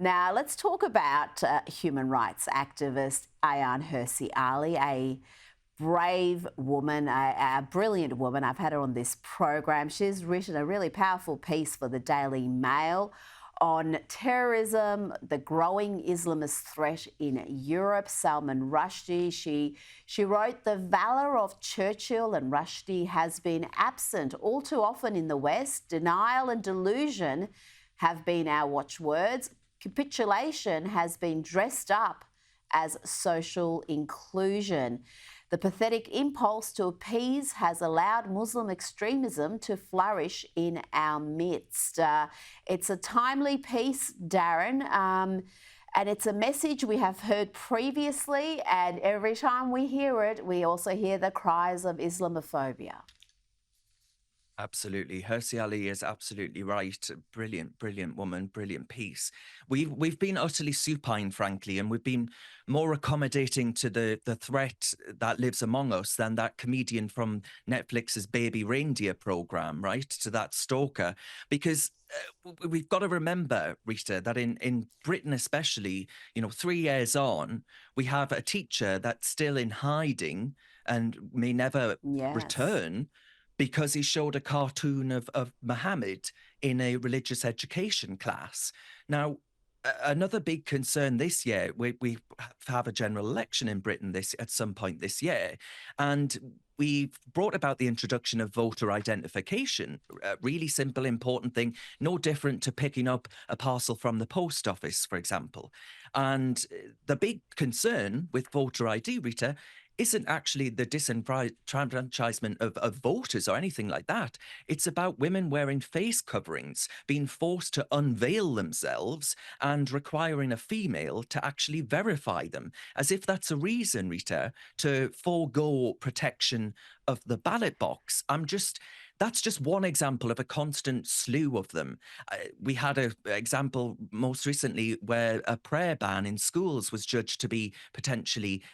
Now, let's talk about human rights activist Ayaan Hirsi Ali, a brave woman, a brilliant woman. I've had her on this program. She's written a really powerful piece for the Daily Mail on terrorism, the growing Islamist threat in Europe. Salman Rushdie, she wrote, "The valour of Churchill and Rushdie has been absent all too often in the West. Denial and delusion have been our watchwords. Capitulation has been dressed up as social inclusion. The pathetic impulse to appease has allowed Muslim extremism to flourish in our midst." It's a timely piece, Darren, and it's a message we have heard previously, and every time we hear it, we also hear the cries of Islamophobia. Absolutely. Hirsi Ali is absolutely right. Brilliant, brilliant woman, brilliant piece. We've been utterly supine, frankly, and we've been more accommodating to the threat that lives among us than that comedian from Netflix's Baby Reindeer program, right? To that stalker. Because we've got to remember, Rita, that in Britain especially, 3 years on, we have a teacher that's still in hiding and may never Yes. return because he showed a cartoon of Muhammad in a religious education class. Now, another big concern this year, we have a general election in Britain this at some point this year, and we've brought about the introduction of voter identification. A really simple, important thing, no different to picking up a parcel from the post office, for example. And the big concern with voter ID, Rita, isn't actually the disenfranchisement of voters or anything like that. It's about women wearing face coverings, being forced to unveil themselves and requiring a female to actually verify them, as if that's a reason, Rita, to forego protection of the ballot box. That's just one example of a constant slew of them. We had an example most recently where a prayer ban in schools was judged to be potentially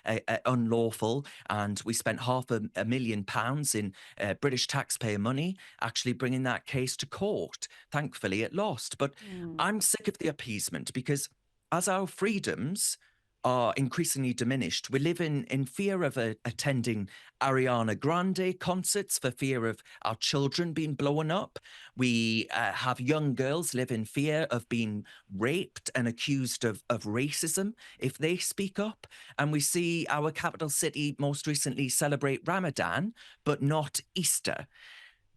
unlawful, and we spent £500,000 in British taxpayer money actually bringing that case to court. Thankfully, it lost. But I'm sick of the appeasement because as our freedoms are increasingly diminished, we live in fear of attending Ariana Grande concerts for fear of our children being blown up. We have young girls live in fear of being raped and accused of racism if they speak up. And we see our capital city most recently celebrate Ramadan, but not Easter.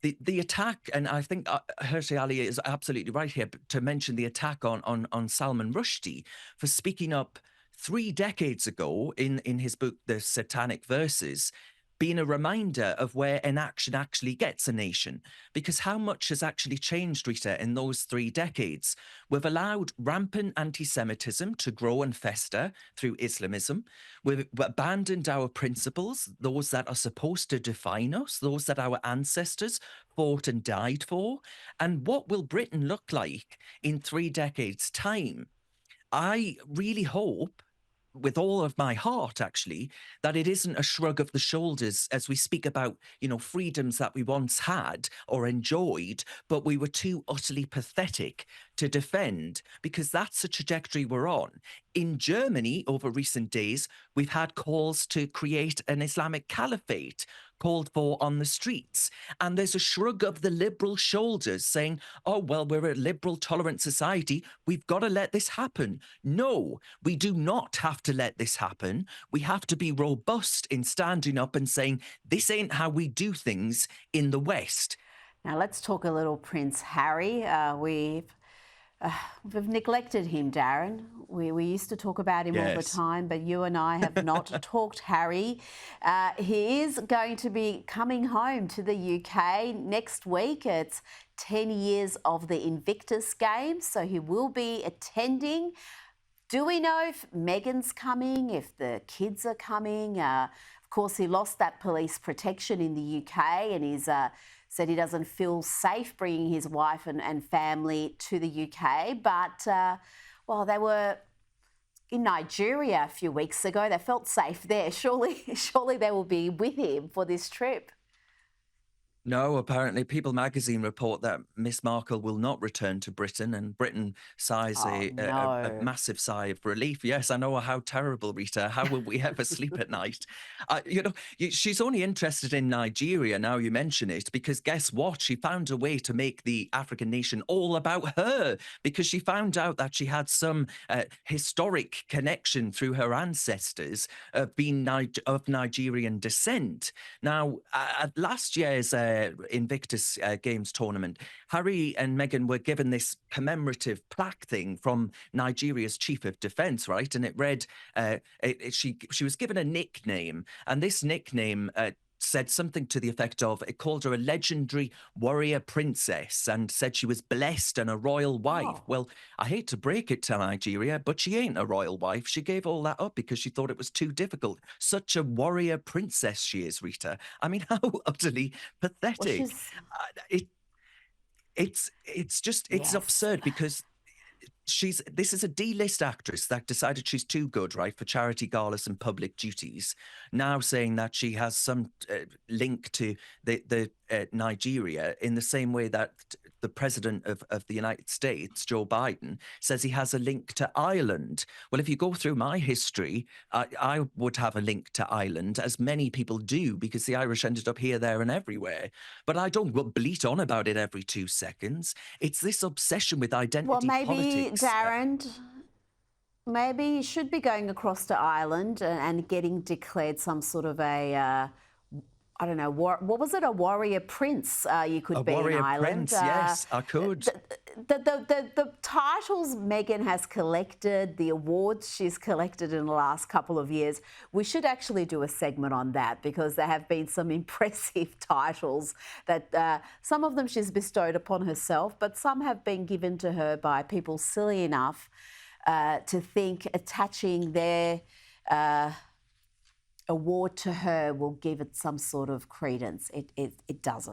The attack, and I think Hirsi Ali is absolutely right here to mention the attack on Salman Rushdie for speaking up 3 decades ago in his book, The Satanic Verses, being a reminder of where inaction actually gets a nation. Because how much has actually changed, Rita, in those 3 decades? We've allowed rampant anti Semitism to grow and fester through Islamism. We've abandoned our principles, those that are supposed to define us, those that our ancestors fought and died for. And what will Britain look like in 3 decades' time? I really hope, with all of my heart, actually, that it isn't a shrug of the shoulders as we speak about, freedoms that we once had or enjoyed, but we were too utterly pathetic to defend, because that's the trajectory we're on. In Germany, over recent days, we've had calls to create an Islamic caliphate called for on the streets. And there's a shrug of the liberal shoulders saying, oh, well, we're a liberal, tolerant society. We've got to let this happen. No, we do not have to let this happen. We have to be robust in standing up and saying, this ain't how we do things in the West. Now, let's talk a little Prince Harry. We've neglected him, Darren. We used to talk about him all the Yes. time, but you and I have not talked Harry. He is going to be coming home to the UK next week. It's 10 years of the Invictus Games, so he will be attending. Do we know if Meghan's coming, if the kids are coming? Of course, he lost that police protection in the UK, and he's said he doesn't feel safe bringing his wife and family to the UK. But, well, they were in Nigeria a few weeks ago. They felt safe there. Surely they will be with him for this trip. No, apparently, People magazine report that Miss Markle will not return to Britain, and Britain sighs Oh a no. massive sigh of relief. Yes, I know how terrible, Rita. How will we ever sleep at night? She's only interested in Nigeria now you mention it, because guess what? She found a way to make the African nation all about her, because she found out that she had some historic connection through her ancestors of being of Nigerian descent. Now, at last year's Invictus Games tournament, Harry and Meghan were given this commemorative plaque thing from Nigeria's chief of defence, right? And it read, she was given a nickname, and this nickname said something to the effect of, it called her a legendary warrior princess and said she was blessed and a royal wife. Oh. Well, I hate to break it to Nigeria, but she ain't a royal wife. She gave all that up because she thought it was too difficult. Such a warrior princess she is, Rita. I mean, how utterly Well, pathetic. she's It it's yes. absurd because this is a D-list actress that decided she's too good, right, for charity galas and public duties. Now saying that she has some link to the Nigeria, in the same way that the president of the United States, Joe Biden, says he has a link to Ireland. Well, if you go through my history, I would have a link to Ireland, as many people do, because the Irish ended up here, there, and everywhere. But I don't bleat on about it every 2 seconds. It's this obsession with Well, identity maybe politics. Darren, maybe you should be going across to Ireland and getting declared some sort of a, I don't know, what was it? A warrior prince you A could be in warrior Ireland. prince, yes, I could. The titles Meghan has collected, the awards she's collected in the last couple of years, we should actually do a segment on that, because there have been some impressive titles that some of them she's bestowed upon herself, but some have been given to her by people silly enough to think attaching their award to her will give it some sort of credence. It doesn't.